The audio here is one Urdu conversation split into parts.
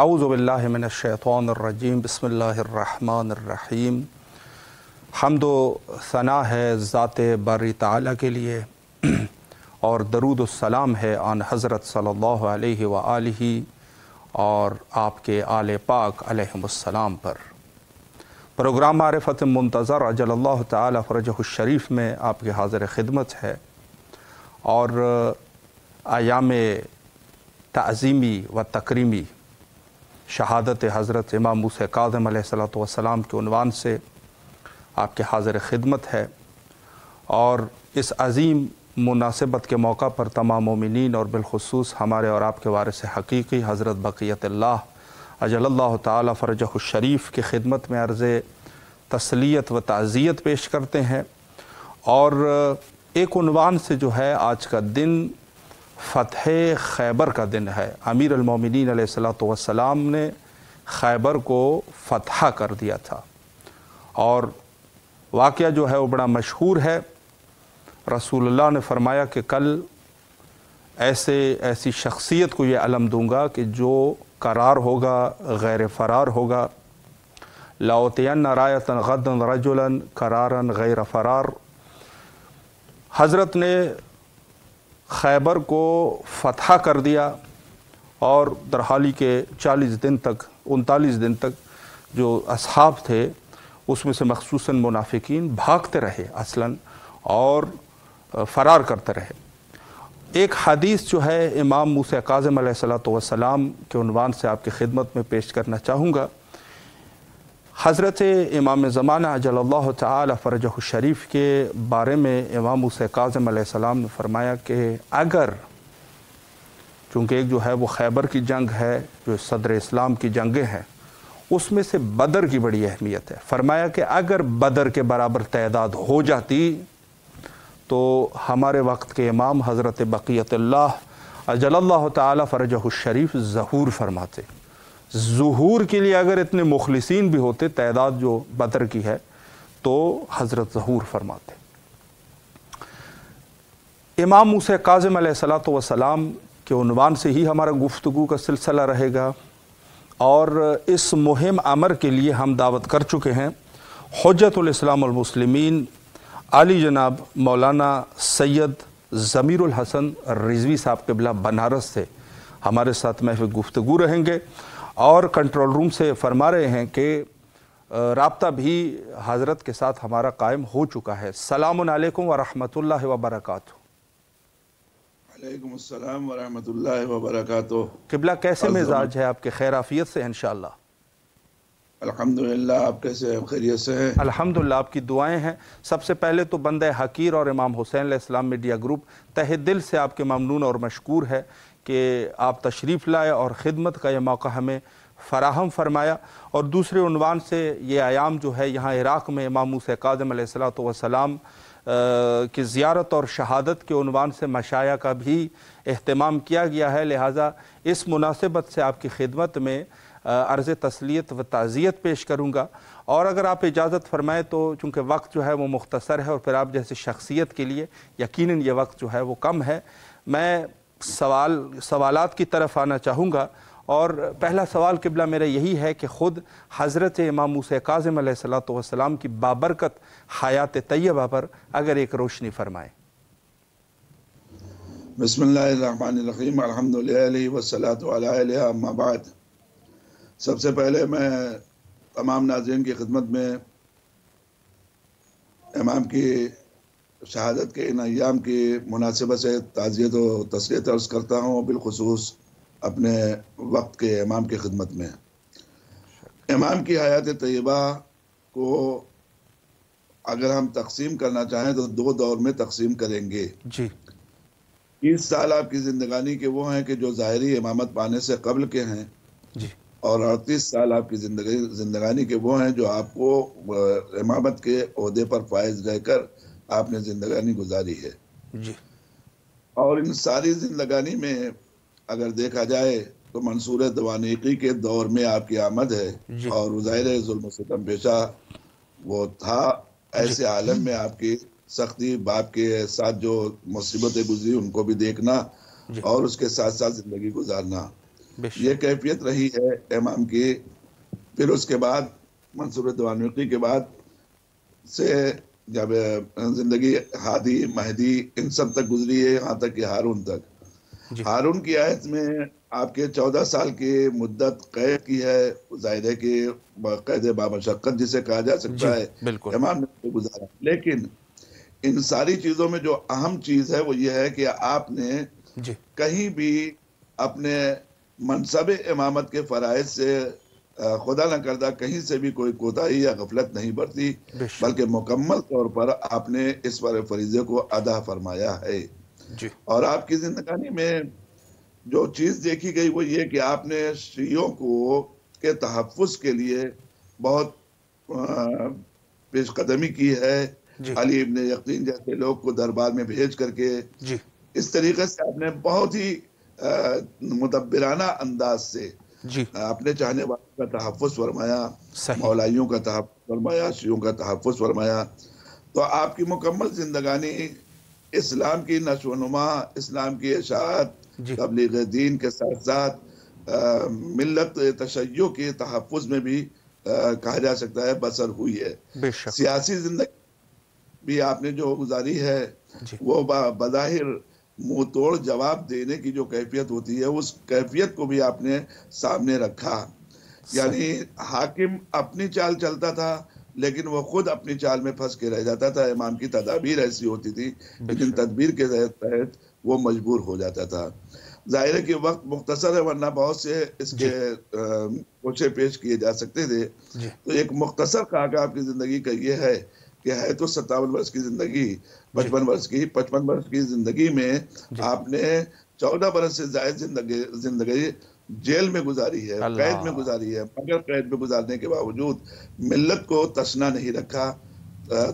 اعوذ باللہ من الشیطان الرجیم بسم اللہ الرحمن الرحیم۔ حمد و ثنا ہے ذات باری تعالیٰ کے لیے اور درود و سلام ہے آن حضرت صلی اللہ علیہ وآلہ اور آپ کے آل پاک علیہم السلام پر۔ پروگرام معرفت منتظر عجل اللہ تعالی فرجہ الشریف میں آپ کے حاضر خدمت ہے، اور ایام تعظیمی و تکریمی شہادت حضرت امام موسیٰ کاظم علیہ السلام کے عنوان سے آپ کے حاضر خدمت ہے، اور اس عظیم مناسبت کے موقع پر تمام مومنین اور بالخصوص ہمارے اور آپ کے وارث حقیقی حضرت بقیت اللہ عجل اللہ تعالی فرجہ الشریف کی خدمت میں عرض تسلیت و تعزیت پیش کرتے ہیں۔ اور ایک عنوان سے جو ہے آج کا دن فتح خیبر کا دن ہے۔ امیر المومنین علیہ السلام نے خیبر کو فتح کر دیا تھا، اور واقعہ جو ہے وہ بڑا مشہور ہے۔ رسول اللہ نے فرمایا کہ کل ایسی شخصیت کو یہ علم دوں گا کہ جو قرار ہوگا، غیر فرار ہوگا۔ لَأُعْطِيَنَّ رَایَةً غَدًا رَجُلًا قَرَارًا غَیْرَ فرار۔ حضرت نے خیبر کو فتح کر دیا، اور درحالی کے 39 دن تک جو اصحاب تھے اس میں سے مخصوصاً منافقین بھاگتے رہے اصلاً اور فرار کرتے رہے۔ ایک حدیث جو ہے امام موسیٰ کاظم علیہ السلام کے عنوان سے آپ کی خدمت میں پیش کرنا چاہوں گا۔ حضرت امام زمانہ عجل اللہ تعالی فرجہ الشریف کے بارے میں امام موسیٰ کاظم علیہ السلام نے فرمایا کہ اگر، چونکہ ایک جو ہے وہ خیبر کی جنگ ہے جو صدر اسلام کی جنگیں ہیں، اس میں سے بدر کی بڑی اہمیت ہے۔ فرمایا کہ اگر بدر کے برابر تعداد ہو جاتی تو ہمارے وقت کے امام حضرت بقیت اللہ عجل اللہ تعالی فرجہ الشریف ظہور فرماتے۔ ظہور کے لیے اگر اتنے مخلصین بھی ہوتے، تعداد جو بدر کی ہے، تو حضرت ظہور فرماتے۔ امام موسیٰ کاظم علیہ السلام کے عنوان سے ہی ہمارا گفتگو کا سلسلہ رہے گا، اور اس مہم عمر کے لیے ہم دعوت کر چکے ہیں حجت الاسلام المسلمین علی جناب مولانا سید ضمیر الحسن رضوی صاحب قبلہ بنارس سے ہمارے ساتھ محفل گفتگو رہیں گے، اور کنٹرول روم سے فرما رہے ہیں کہ رابطہ بھی حضرت کے ساتھ ہمارا قائم ہو چکا ہے۔ السلام علیکم ورحمۃ اللہ وبرکاتہ۔ وعلیکم السلام ورحمۃ اللہ وبرکاتہ۔ قبلہ کیسے مزاج ہے آپ کے؟ خیر عافیت سے انشاءاللہ؟ الحمدللہ، آپ کیسے ہیں؟ خیریت سے ہیں؟ الحمدللہ، آپ کی دعائیں ہیں۔ سب سے پہلے تو بندہ حقیر اور امام حسین علیہ السلام میڈیا گروپ تہہ دل سے آپ کے ممنون اور مشکور ہے کہ آپ تشریف لائے اور خدمت کا یہ موقع ہمیں فراہم فرمایا۔ اور دوسرے عنوان سے یہ ایام جو ہے یہاں عراق میں امام موسیٰ کاظم علیہ السلام کی زیارت اور شہادت کے عنوان سے مشائع کا بھی اہتمام کیا گیا ہے، لہٰذا اس مناسبت سے آپ کی خدمت میں عرض تسلیت و تعزیت پیش کروں گا۔ اور اگر آپ اجازت فرمائیں تو چونکہ وقت جو ہے وہ مختصر ہے، اور پھر آپ جیسے شخصیت کے لیے یقیناً یہ وقت جو ہے وہ کم ہے، میں سوالات کی طرف آنا چاہوں گا۔ اور پہلا سوال قبلہ میرا یہی ہے کہ خود حضرت امام موسیٰ کاظم علیہ السلام کی بابرکت حیات طیبہ پر اگر ایک روشنی فرمائیں۔ بسم اللہ الرحمن الرحیم، الحمدللہ والصلاة علی علیہ، اما بعد۔ سب سے پہلے میں تمام ناظرین کی خدمت میں امام کی شہادت کے ان ایام کی مناسبت سے تعزیت و تسلیت عرض کرتا ہوں، بالخصوص اپنے وقت کے امام کی خدمت میں۔ امام کی حیات طیبہ کو اگر ہم تقسیم کرنا چاہیں تو دو دور میں تقسیم کریں گے۔ جی۔ 30 سال آپ کی زندگانی کے وہ ہیں کہ جو ظاہری امامت پانے سے قبل کے ہیں، جی۔ اور 38 سال آپ کی زندگانی کے وہ ہیں جو آپ کو امامت کے عہدے پر فائز رہ کر آپ نے زندگانی گزاری ہے۔ جی۔ اور ان ساری زندگانی میں اگر دیکھا جائے تو منصور دوانیقی کے دور میں آپ کی آمد ہے، اور ظاہر ظلم و ستم پیشہ وہ تھا۔ ایسے عالم میں آپ کی سختی، باپ کے ساتھ جو مصیبتیں گزری ان کو بھی دیکھنا، اور اس کے ساتھ ساتھ زندگی گزارنا۔ یہ کیفیت رہی ہے امام کی. پھر اس کے بعد منصور دوانوقی کے بعد سے جب زندگی ہادی مہدی ان سب تک گزری ہے، یہاں تک کہ ہارون تک. ہارون کی آیت میں آپ کے 14 سال کی مدت قید کی ہے. ظاہر ہے کہ قید بامشقت جسے کہا جا سکتا ہے امام نے گزارا. لیکن ان ساری چیزوں میں جو اہم چیز ہے وہ یہ ہے کہ آپ نے کہیں بھی اپنے منصب امامت کے فرائض سے خدا نہ کردہ کہیں سے بھی کوئی کوتاہی یا غفلت نہیں برتی، بلکہ مکمل طور پر آپ نے اس فریضے کو ادا فرمایا ہے. اور آپ کی زندگانی میں جو چیز دیکھی گئی وہ یہ کہ آپ نے شیعوں کے تحفظ کے لیے بہت پیش قدمی کی ہے. علی ابن یقین جیسے لوگ کو دربار میں بھیج کر کے اس طریقے سے آپ نے بہت ہی مدبرانہ انداز سے اپنے چاہنے والوں کا تحفظ فرمایا، مولائیوں کا تحفظ فرمایا، شیعوں کا تحفظ فرمایا. تو آپ کی مکمل زندگانی اسلام کی نشو و نما، اسلام کی اشاعت، تبلیغ دین کے ساتھ ساتھ ملت تشیع کے تحفظ میں بھی کہا جا سکتا ہے بسر ہوئی ہے. سیاسی زندگی بھی آپ نے جو گزاری ہے وہ بظاہر منہ توڑ جواب دینے کی جو کیفیت ہوتی ہے اس کیفیت کو بھی آپ نے سامنے رکھا. یعنی حاکم اپنی چال چلتا تھا لیکن وہ خود اپنی چال میں پھنس کے رہ جاتا تھا. امام کی تدابیر ایسی ہوتی تھی لیکن تدبیر کے تحت وہ مجبور ہو جاتا تھا. ظاہر ہے کہ وقت مختصر ہے ورنہ بہت سے اس کے کوشے پیش کیے جا سکتے تھے. تو ایک مختصر خاکہ آپ کی زندگی کا یہ ہے کہ ہے تو 57 برس کی زندگی، 55 برس کی زندگی میں آپ نے 14 برس سے زائد زندگی جیل میں گزاری ہے، قید میں گزاری ہے. مگر قید میں گزارنے کے باوجود ملت کو تشنا نہیں رکھا،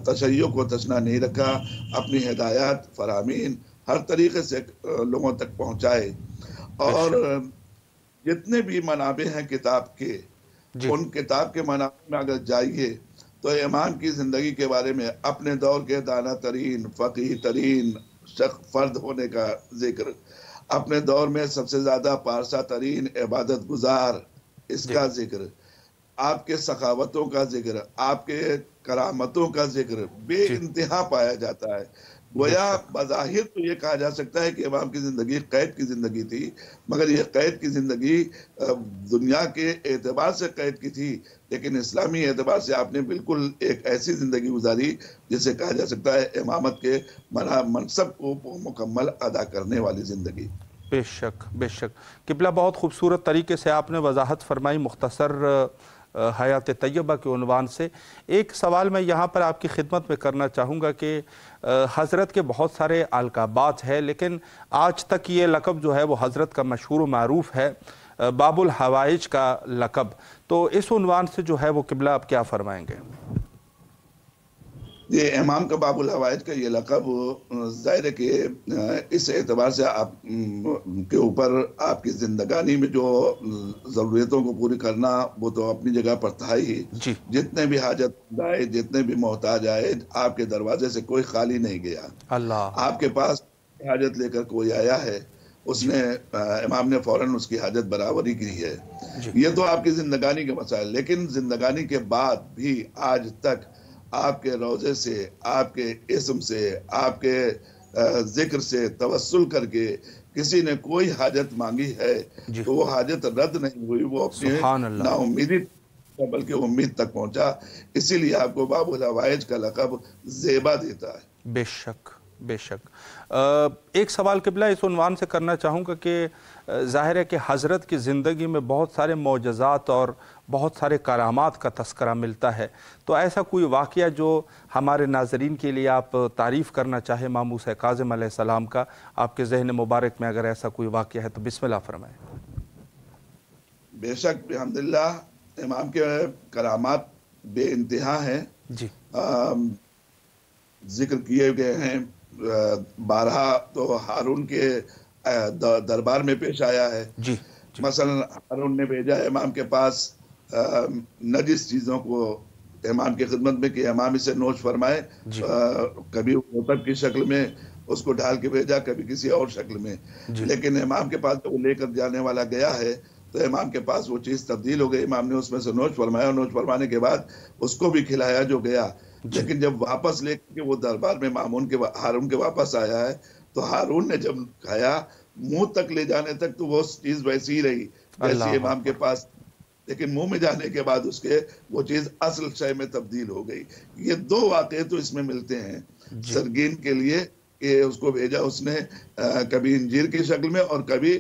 تشیع کو تشنا نہیں رکھا، اپنی ہدایات فرامین ہر طریقے سے لوگوں تک پہنچائے. اور جتنے بھی منابع ہیں کتاب کے، ان کتاب کے منابع میں اگر جائیے تو امام کی زندگی کے بارے میں اپنے دور کے دانا ترین، فقیہ ترین فرد ہونے کا ذکر، اپنے دور میں سب سے زیادہ پارسا ترین عبادت گزار اس کا ذکر، آپ کے سخاوتوں کا ذکر، آپ کے کرامتوں کا ذکر بے انتہا پایا جاتا ہے. گویا بظاہر تو یہ کہا جا سکتا ہے کہ امام کی زندگی قید کی زندگی تھی، مگر یہ قید کی زندگی دنیا کے اعتبار سے قید کی تھی، لیکن اسلامی اعتبار سے آپ نے بالکل ایک ایسی زندگی گزاری جسے کہا جا سکتا ہے امامت کے منصب کو مکمل ادا کرنے والی زندگی. بے شک بے شک. قبلہ بہت خوبصورت طریقے سے آپ نے وضاحت فرمائی مختصر حیات طیبہ کے عنوان سے. ایک سوال میں یہاں پر آپ کی خدمت میں کرنا چاہوں گا کہ حضرت کے بہت سارے القابات ہیں لیکن آج تک یہ لقب جو ہے وہ حضرت کا مشہور و معروف ہے، باب الحوائج کا لقب. تو اس عنوان سے جو ہے وہ قبلہ آپ کیا فرمائیں گے؟ یہ امام کا باب الحوائج کا یہ لقب ظاہر ہے کہ اس اعتبار سے آپ کے اوپر آپ کی زندگانی میں جو ضرورتوں کو پوری کرنا وہ تو اپنی جگہ پر تھا ہی. جتنے بھی حاجت آئے، جتنے بھی محتاج آئے، آپ کے دروازے سے کوئی خالی نہیں گیا. آپ کے پاس حاجت لے کر کوئی آیا ہے، اس نے امام نے فوراً اس کی حاجت برابری کی ہے. یہ تو آپ کی زندگانی کے مسائل. لیکن زندگانی کے بعد بھی آج تک آپ کے روضے سے، آپ کے اسم سے، آپ کے ذکر سے توسل کر کے کسی نے کوئی حاجت مانگی ہے تو وہ حاجت رد نہیں ہوئی، وہ اپنی نا امیدی بلکہ امید تک پہنچا. اسی لیے آپ کو باب الحوائج کا لقب زیبا دیتا ہے. بے شک بے شک. ایک سوال قبلہ اس عنوان سے کرنا چاہوں گا کہ ظاہر ہے کہ حضرت کی زندگی میں بہت سارے معجزات اور بہت سارے کرامات کا تذکرہ ملتا ہے. تو ایسا کوئی واقعہ جو ہمارے ناظرین کے لیے آپ تعریف کرنا چاہیں ماموس کاظم علیہ السلام کا، آپ کے ذہن مبارک میں اگر ایسا کوئی واقعہ ہے تو بسم اللہ فرمائیں. بے شک الحمدللہ امام کے کرامات بے انتہا ہیں. ذکر کیے گئے ہیں. بارہا تو ہارون کے دربار میں پیش آیا ہے. مثلا ہارون نے بھیجا امام کے پاس نجس چیزوں کو امام کی خدمت میں کہ امام اسے نوش فرمائے. کبھی رطب کی شکل میں اس کو ڈال کے بھیجا، کبھی کسی اور شکل میں، جی لیکن امام کے پاس وہ لے کر جانے والا گیا ہے تو امام کے پاس وہ چیز تبدیل ہو گئی، امام نے اس میں سے نوش فرمایا، اور نوش فرمانے کے بعد اس کو بھی کھلایا جو گیا، جی لیکن جب واپس لے کے وہ دربار میں ہارون کے واپس آیا ہے تو ہارون نے جب کھایا منہ تک لے جانے تک تو وہ چیز ویسی ہی رہی جیسی اللہ امام کے اکبر، پاس، لیکن منہ میں جانے کے بعد اس کے وہ چیز اصل شے میں تبدیل ہو گئی۔ یہ دو واقعے تو اس میں ملتے ہیں جی سرگین کے لیے کہ اس کو بھیجا اس نے کبھی انجیر کی شکل میں اور کبھی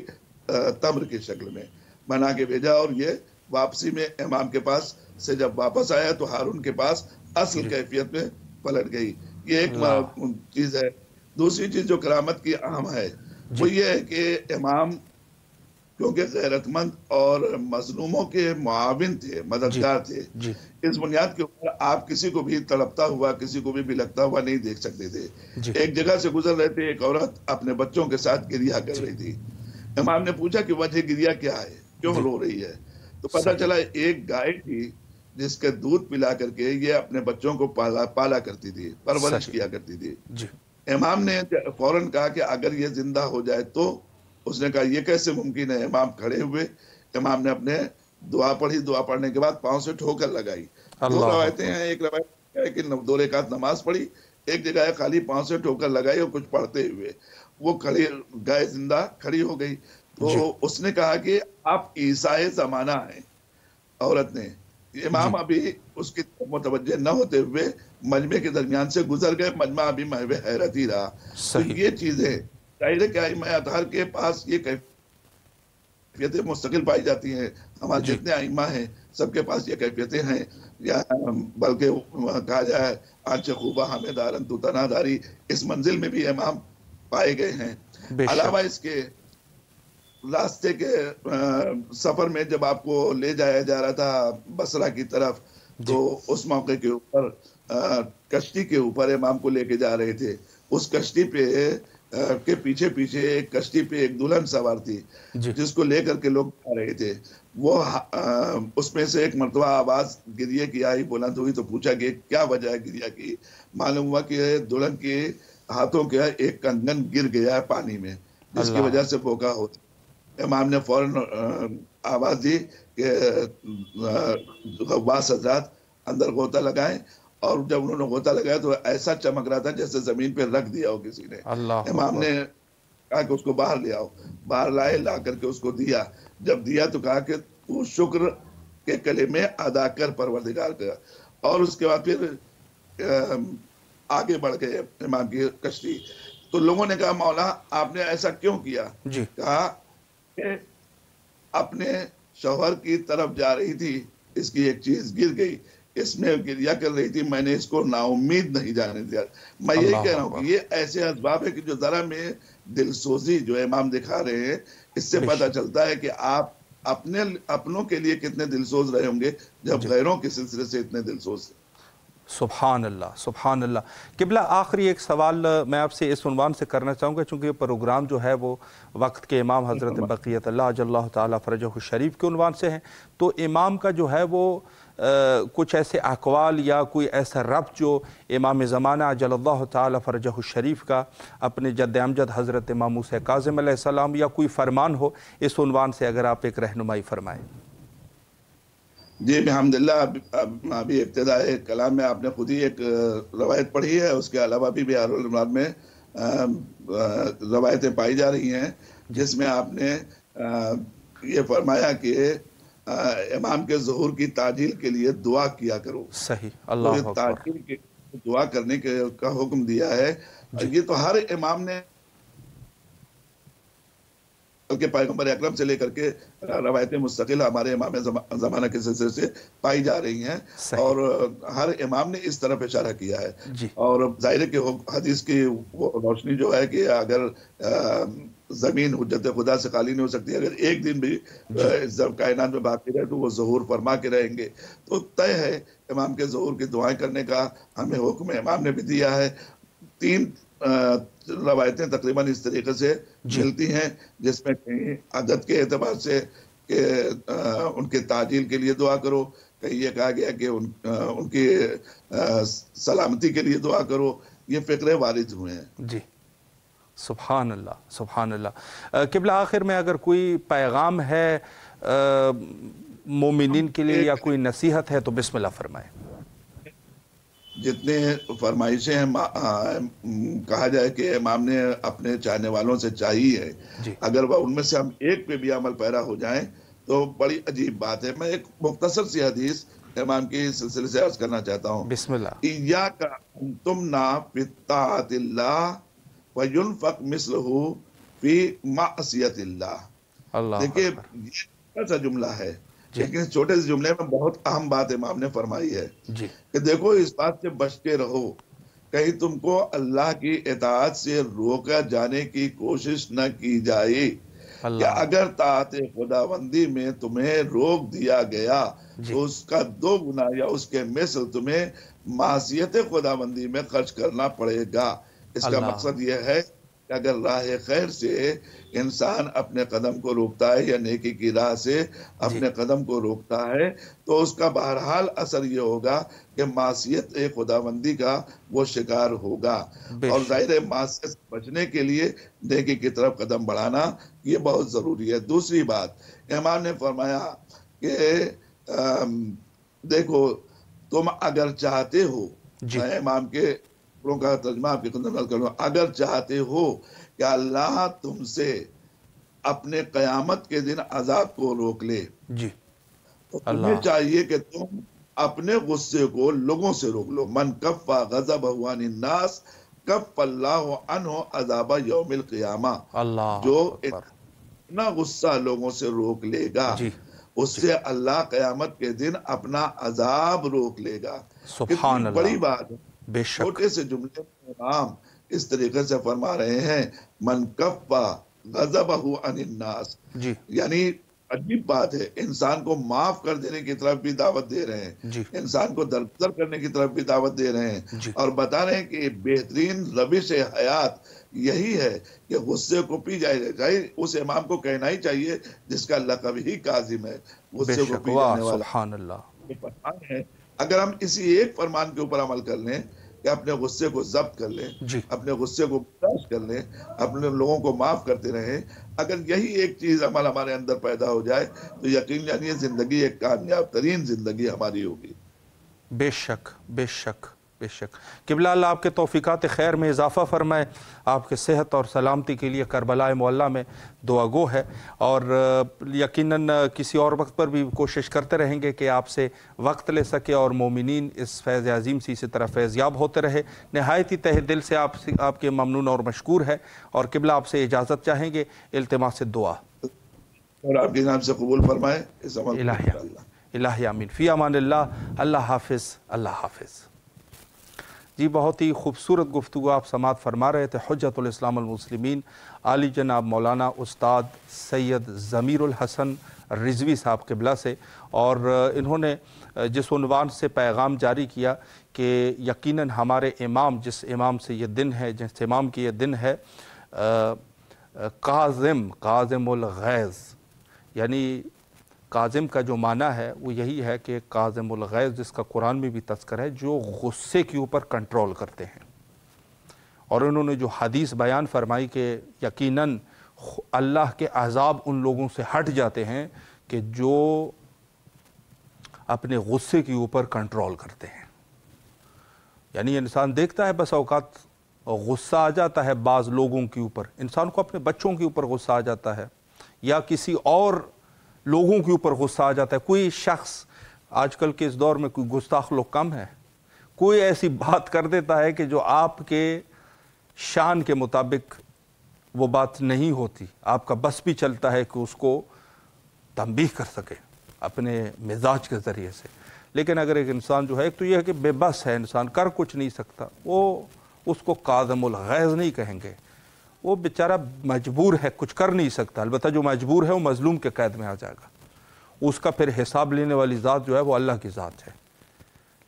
تمر کی شکل میں بنا کے بھیجا، اور یہ واپسی میں امام کے پاس سے جب واپس آیا تو ہارون کے پاس اصل جی کیفیت میں پلٹ گئی۔ یہ ایک اللہ چیز ہے۔ دوسری چیز جو کرامت کی اہم ہے جی وہ یہ ہے کہ امام کیونکہ غیرت مند اور مظلوموں کے معاون تھے، جی مددگار تھے، جی اس بنیاد کے اوپر آپ کسی کو بھی تڑپتا ہوا، کسی کو بھی بلکتا ہوا نہیں دیکھ سکتے تھے۔ جی ایک جگہ سے گزر رہے تھے، ایک عورت اپنے بچوں کے ساتھ گریا کر جی رہی تھی، امام نے پوچھا کہ وجہ گریا کیا ہے، کیوں جی رو رہی ہے؟ تو پتہ صحیح، چلا ایک گائے تھی جس کے دودھ پلا کر کے یہ اپنے بچوں کو پالا کرتی تھی، پرورش صحیح، کیا کرتی تھی۔ جی امام نے فوراً کہا کہ اگر یہ زندہ ہو جائے تو، اس نے کہا یہ کیسے ممکن ہے؟ امام کھڑے ہوئے، امام نے اپنے دعا پڑھی، دعا پڑھنے کے بعد پاؤں سے ٹھوکر لگائی۔ دو اللہ روایتیں اکبر، ہیں، ایک روایت ہے کہ 2 رکعت نماز پڑھی، ایک جگہ ہے خالی پاؤں سے ٹھوکر لگائی اور کچھ پڑھتے ہوئے وہ کھڑی، گائے زندہ کھڑی ہو گئی۔ تو جی اس نے کہا کہ آپ عیسائے زمانہ ہیں، عورت نے۔ جی امام ابھی اس کی طرف متوجہ نہ ہوتے ہوئے مجمع کے درمیان سے گزر گئے، مجمع ابھی محو حیرت ہی رہا۔ تو صحیح، یہ چیزیں ظاہر ہے کہ ائمہ اطہار کے پاس یہ کیفیتیں مستقل پائی جاتی ہیں، ہمارے جی جتنے ائمہ ہیں سب کے پاس یہ کیفیتیں ہیں، یا بلکہ کہا جائے آنچ خوبہ ہمیں دارن تو تنہا داری، اس منزل میں بھی امام پائے گئے ہیں۔ بے علاوہ شک، اس کے راستے کے سفر میں جب آپ کو لے جایا جا رہا تھا بصرہ کی طرف، جی تو اس موقع کے اوپر کشتی کے اوپر امام کو لے کے جا رہے تھے، اس کشتی پہ کے پیچھے پیچھے ایک کشتی پہ ایک دلہن سوار تھی جی جس کو لے کر کے لوگ جا رہے تھے۔ وہ اس میں سے ایک مرتبہ آواز گریے کی آئی، بلند ہوئی، تو پوچھا کہ کیا وجہ ہے گریہ کی؟ معلوم ہوا کہ دلہن کے ہاتھوں کے ایک کنگن گر گیا ہے پانی میں جس کی اللہ وجہ سے اکبر، پھونکا ہوتا۔ امام نے فوراً آواز دی کہ غواص حضرات اندر غوطہ لگائیں، اور جب انہوں نے غوطہ لگایا تو ایسا چمک رہا تھا جیسے زمین پہ رکھ دیا ہو کسی نے۔ اللہ امام اکبر، نے کہا کہ اس کو باہر لے آؤ، باہر لائے، لا کر کے اس کو دیا، جب دیا تو کہا کہ تو شکر کے کلمے ادا کر پروردگار کا، اور اس کے بعد پھر آگے بڑھ گئے امام کی کشتی۔ تو لوگوں نے کہا مولا آپ نے ایسا کیوں کیا؟ جی کہا کہ اپنے شوہر کی طرف جا رہی تھی، اس کی ایک چیز گر گئی، اس میں گریا کر رہی تھی، میں نے اس کو نا امید نہیں جانے دیا۔ میں یہی کہہ اللہ رہا ہوں کہ اکبر، یہ ایسے اسباب ہے کہ جو ذرا میں دل سوزی جو امام دکھا رہے ہیں، اس سے بے پتہ شک، چلتا ہے کہ آپ اپنوں کے لیے کتنے دل سوز رہے ہوں گے جب جی غیروں کے سلسلے سے اتنے دل سوز تھے۔ سبحان اللہ، سبحان اللہ۔ قبلہ آخری ایک سوال میں آپ سے اس عنوان سے کرنا چاہوں گا، چونکہ یہ پروگرام جو ہے وہ وقت کے امام حضرت بقیت اللہ عجل اللہ تعالیٰ فرجہ الشریف کے عنوان سے ہیں، تو امام کا جو ہے وہ کچھ ایسے اقوال یا کوئی ایسا ربط جو امام زمانہ عجل اللہ تعالیٰ فرجہ الشریف کا اپنے جد امجد حضرت امام موسیٰ کاظم علیہ السلام یا کوئی فرمان ہو، اس عنوان سے اگر آپ ایک رہنمائی فرمائیں۔ جی الحمدللہ، ابھی ابتدائے کلام میں آپ نے خود ہی ایک روایت پڑھی ہے، اس کے علاوہ بھی بہار العلوم میں روایتیں پائی جا رہی ہیں جس میں آپ نے یہ فرمایا کہ امام کے ظہور کی تعجیل کے لیے دعا کیا کرو۔ صحیح، تو یہ اللہ اکبر، تعجیل کے دعا کرنے کا حکم دیا ہے، جی یہ تو ہر امام نے، بلکہ پیغمبر اکرم سے لے کر کے روایتیں مستقل ہمارے امام زمانہ کے سلسلے سے پائی جا رہی ہیں، صحیح، اور ہر امام نے اس طرف اشارہ کیا ہے۔ جی اور ظاہر ہے کہ حدیث کی وہ روشنی جو ہے کہ اگر زمین حجت خدا سے خالی نہیں ہو سکتی، اگر ایک دن بھی جی کائنات میں باقی رہے تو وہ ظہور فرما کے رہیں گے، تو طے ہے امام کے ظہور کی دعائیں کرنے کا ہمیں حکم امام نے بھی دیا ہے۔ 3 روایتیں تقریباً اس طریقے سے جی ملتی ہیں، جس میں کہیں عدد کے اعتبار سے کہ ان کے تعجیل کے لیے دعا کرو، کہیں یہ کہا گیا کہ ان کی سلامتی کے لیے دعا کرو، یہ فقرے وارد ہوئے ہیں۔ جی سبحان اللہ سبحان اللہ۔ قبلہ آخر میں اگر کوئی پیغام ہے مومنین کے لیے یا کوئی نصیحت ہے تو بسم اللہ فرمائیں۔ جتنے فرمائشیں ہیں کہا جائے کہ امام نے اپنے چاہنے والوں سے چاہی ہے، اگر وہ ان میں سے ہم ایک پہ بھی عمل پیرا ہو جائیں تو بڑی عجیب بات ہے۔ میں ایک مختصر سی حدیث امام کی سلسلے سے عرض کرنا چاہتا ہوں۔ بسم اللہ۔ ایاک ان تمنا فی طاعت اللہ وینفق مثلہ فی معصیت اللہ۔ اللہ دیکھیں یہ چھوٹا سا جملہ ہے، لیکن اس چھوٹے سے جملے میں بہت اہم بات امام نے فرمائی ہے کہ دیکھو اس بات سے بچتے رہو کہیں تم کو اللہ کی اطاعت سے روکا جانے کی کوشش نہ کی جائے، کہ اگر طاعت خداوندی میں تمہیں روک دیا گیا تو اس کا 2 گنا یا اس کے مثل تمہیں معصیت خداوندی میں خرچ کرنا پڑے گا۔ اس کا مقصد یہ ہے کہ اگر راہ خیر سے انسان اپنے قدم کو روکتا ہے یا نیکی کی راہ سے اپنے قدم کو روکتا ہے تو اس کا بہرحال اثر یہ ہوگا کہ معصیت خداوندی کا وہ شکار ہوگا، اور ظاہر معصیت سے بچنے کے لیے نیکی کی طرف قدم بڑھانا یہ بہت ضروری ہے۔ دوسری بات امام نے فرمایا کہ دیکھو تم اگر چاہتے ہو، میں امام کے کا ترجمہ آپ کی خدمت کروں، اگر چاہتے ہو کہ اللہ تم سے اپنے قیامت کے دن عذاب کو روک لے تو تمہیں چاہیے کہ تم اپنے غصے کو لوگوں سے روک لو۔ من کف غضبہ عن الناس کف اللہ عنہ عذاب یوم القیامہ۔ جو اتنا غصہ لوگوں سے روک لے گا اس سے اللہ قیامت کے دن اپنا عذاب روک لے گا۔ کتنی بڑی بات ہے۔ چھوٹے سے جملے میں امام اس طریقے سے فرما رہے ہیں من کف غضبہ عن الناس، یعنی عجیب بات ہے، انسان کو معاف کر دینے کی طرف بھی دعوت دے رہے ہیں، انسان کو درگزر کرنے کی طرف بھی دعوت دے رہے ہیں، اور بتا رہے ہیں کہ بہترین روش حیات یہی ہے کہ غصے کو پی جائے۔ اس امام کو کہنا ہی چاہیے جس کا لقب ہی کاظم ہے، غصے کو پی جانے والا۔ سبحان اللہ۔ یہ فرمان ہے، اگر ہم اسی ایک فرمان کے اوپر عمل کر لیں کہ اپنے غصے کو ضبط کر لیں، اپنے غصے کو برداشت کر لیں، اپنے لوگوں کو معاف کرتے رہیں، اگر یہی ایک چیز عمل ہمارے اندر پیدا ہو جائے تو یقین جانیے زندگی ایک کامیاب ترین زندگی ہماری ہوگی۔ بے شک بے شک بے شک۔ قبلہ اللہ آپ کے توفیقات خیر میں اضافہ فرمائے، آپ کے صحت اور سلامتی کے لیے کربلا معلیٰ میں دعا گو ہے، اور یقیناً کسی اور وقت پر بھی کوشش کرتے رہیں گے کہ آپ سے وقت لے سکے اور مومنین اس فیض عظیم سے اسی طرح فیض یاب ہوتے رہے۔ نہایت ہی تہ دل سے آپ کے ممنون اور مشکور ہے، اور قبلہ آپ سے اجازت چاہیں گے التماس دعا، اور آپ کے نام سے قبول فرمائے اس عمل کو۔ الہی آمین۔ فی امان اللہ۔ اللہ حافظ۔ اللہ حافظ۔ جی بہت ہی خوبصورت گفتگو آپ سماعت فرما رہے تھے حجت الاسلام المسلمین عالی جناب مولانا استاد سید ضمیر الحسن رضوی صاحب قبلہ سے، اور انہوں نے جس عنوان سے پیغام جاری کیا کہ یقیناً ہمارے امام، جس امام سے یہ دن ہے، جس امام کی یہ دن ہے کاظم الغیظ، یعنی کاظم کا جو معنی ہے وہ یہی ہے کہ کاظم الغیظ، جس کا قرآن میں بھی تذکر ہے، جو غصے کے اوپر کنٹرول کرتے ہیں۔ اور انہوں نے جو حدیث بیان فرمائی کہ یقیناً اللہ کے عذاب ان لوگوں سے ہٹ جاتے ہیں کہ جو اپنے غصے کے اوپر کنٹرول کرتے ہیں۔ یعنی انسان دیکھتا ہے بس اوقات غصہ آ جاتا ہے بعض لوگوں کے اوپر، انسان کو اپنے بچوں کے اوپر غصہ آ جاتا ہے یا کسی اور لوگوں کے اوپر غصہ آ جاتا ہے۔ کوئی شخص آج کل کے اس دور میں کوئی گستاخ لوگ کم ہے، کوئی ایسی بات کر دیتا ہے کہ جو آپ کے شان کے مطابق وہ بات نہیں ہوتی، آپ کا بس بھی چلتا ہے کہ اس کو تنبیہ کر سکے اپنے مزاج کے ذریعے سے، لیکن اگر ایک انسان جو ہے، ایک تو یہ ہے کہ بے بس ہے، انسان کر کچھ نہیں سکتا، وہ اس کو کاظم الغیظ نہیں کہیں گے، وہ بیچارہ مجبور ہے، کچھ کر نہیں سکتا۔ البتہ جو مجبور ہے وہ مظلوم کے قید میں آ جائے گا، اس کا پھر حساب لینے والی ذات جو ہے وہ اللہ کی ذات ہے۔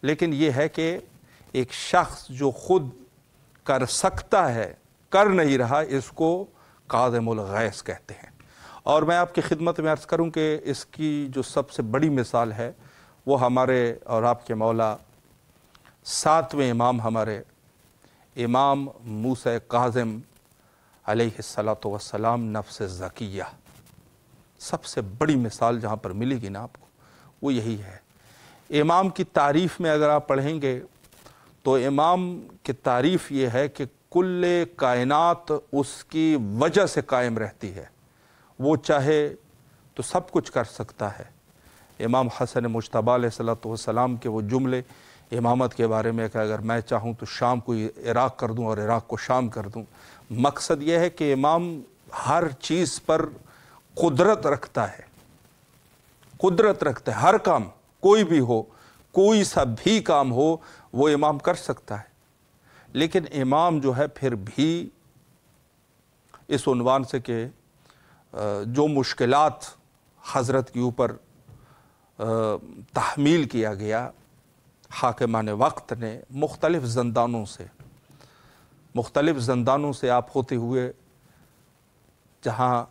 لیکن یہ ہے کہ ایک شخص جو خود کر سکتا ہے کر نہیں رہا، اس کو کاظم الغیظ کہتے ہیں۔ اور میں آپ کی خدمت میں عرض کروں کہ اس کی جو سب سے بڑی مثال ہے وہ ہمارے اور آپ کے مولا 7ویں امام، ہمارے امام موسیٰ کاظم علیہ الصلاۃ والسلام نفس زکیہ، سب سے بڑی مثال جہاں پر ملے گی نا آپ کو وہ یہی ہے۔ امام کی تعریف میں اگر آپ پڑھیں گے تو امام کی تعریف یہ ہے کہ کل کائنات اس کی وجہ سے قائم رہتی ہے، وہ چاہے تو سب کچھ کر سکتا ہے۔ امام حسن مجتبیٰ علیہ الصلوۃ والسلام کے وہ جملے امامت کے بارے میں کہ اگر میں چاہوں تو شام کو عراق کر دوں اور عراق کو شام کر دوں، مقصد یہ ہے کہ امام ہر چیز پر قدرت رکھتا ہے، قدرت رکھتا ہے، ہر کام کوئی بھی ہو، کوئی سا بھی کام ہو وہ امام کر سکتا ہے۔ لیکن امام جو ہے پھر بھی اس عنوان سے کہ جو مشکلات حضرت کے اوپر تحمیل کیا گیا حاکمان وقت نے مختلف زندانوں سے آپ ہوتے ہوئے جہاں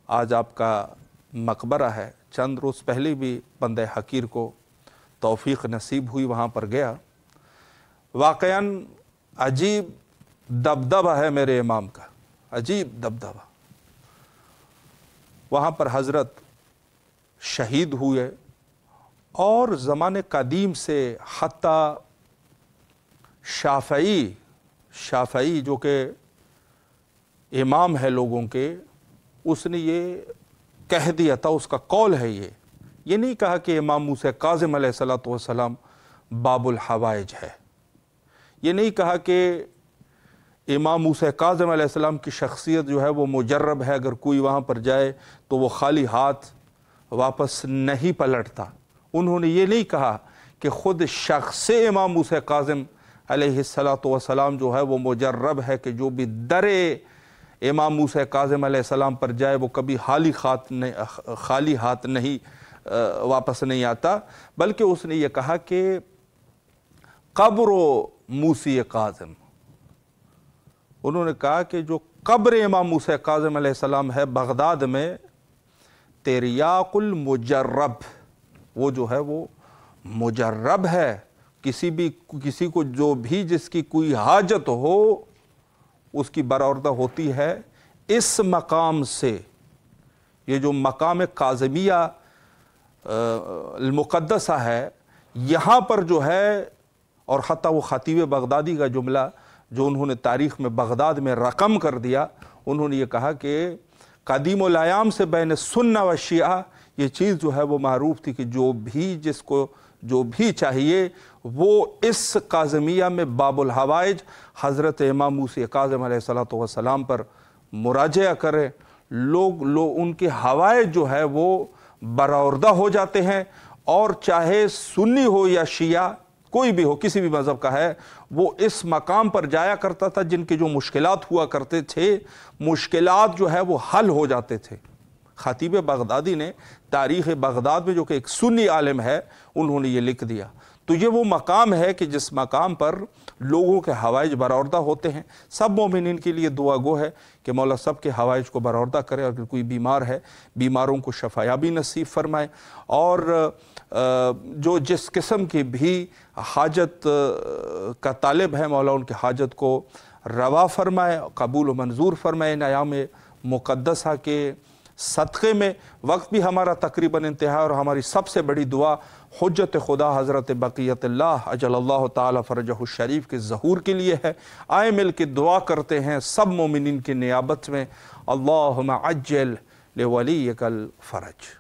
آج آپ کا مقبرہ ہے، چند روز پہلے بھی بندہ حقیر کو توفیق نصیب ہوئی، وہاں پر گیا، واقعاً عجیب دبدبہ ہے میرے امام کا، عجیب دبدبہ۔ وہاں پر حضرت شہید ہوئے اور زمانے قدیم سے حتیٰ شافعی جو کہ امام ہے لوگوں کے، اس نے یہ کہہ دیا تھا، اس کا قول ہے یہ نہیں کہا کہ امام موسیٰ کاظم علیہ الصلوۃ والسلام باب الحوائج ہے، یہ نہیں کہا کہ امام موسیٰ کاظم علیہ السلام کی شخصیت جو ہے وہ مجرب ہے، اگر کوئی وہاں پر جائے تو وہ خالی ہاتھ واپس نہیں پلٹتا۔ انہوں نے یہ نہیں کہا کہ خود شخص امام موسیٰ کاظم علیہ الصلوۃ والسلام جو ہے وہ مجرب ہے کہ جو بھی در امام موسیٰ کاظم علیہ السلام پر جائے وہ کبھی خالی ہاتھ نہیں واپس نہیں آتا، بلکہ اس نے یہ کہا کہ قبر موسیٰ کاظم، انہوں نے کہا کہ جو قبر امام موسیٰ کاظم علیہ السلام ہے بغداد میں، تریاق المجرب، وہ جو ہے وہ مجرب ہے، کسی کو جو بھی جس کی کوئی حاجت ہو اس کی برآوردہ ہوتی ہے اس مقام سے۔ یہ جو مقام کاظمیہ المقدسہ ہے، یہاں پر جو ہے، اور حتیٰ وہ خطیب بغدادی کا جملہ جو انہوں نے تاریخ میں بغداد میں رقم کر دیا، انہوں نے یہ کہا کہ قدیم الایام سے بین سنہ و شیعہ یہ چیز جو ہے وہ معروف تھی کہ جس کو جو بھی چاہیے وہ اس کاظمیہ میں باب الحوائج حضرت امام موسیٰ کاظم علیہ الصلوۃ والسلام پر مراجعہ کرے، لوگ ان کے حوائج جو ہے وہ برآوردہ ہو جاتے ہیں، اور چاہے سنی ہو یا شیعہ کوئی بھی ہو، کسی بھی مذہب کا ہے، وہ اس مقام پر جایا کرتا تھا، جن کے جو مشکلات ہوا کرتے تھے مشکلات جو ہے وہ حل ہو جاتے تھے۔ خطیب بغدادی نے تاریخ بغداد میں جو کہ ایک سنی عالم ہے، انہوں نے یہ لکھ دیا۔ تو یہ وہ مقام ہے کہ جس مقام پر لوگوں کے حوائج برآوردہ ہوتے ہیں۔ سب مومنین کے لیے دعا گو ہے کہ مولا سب کے حوائج کو برآوردہ کرے، اور اگر کوئی بیمار ہے بیماروں کو شفایابی نصیب فرمائے، اور جو جس قسم کی بھی حاجت کا طالب ہے مولا ان کے حاجت کو روا فرمائے، قبول و منظور فرمائے۔ ان ایام مقدسہ کے صدقے میں وقت بھی ہمارا تقریباً انتہا، اور ہماری سب سے بڑی دعا حجت خدا حضرت بقیت اللہ عجل اللہ تعالی فرجہ الشریف کے ظہور کے لیے ہے۔ آئے مل کے دعا کرتے ہیں سب مومنین کی نیابت میں، اللہم عجل لولیک الفرج۔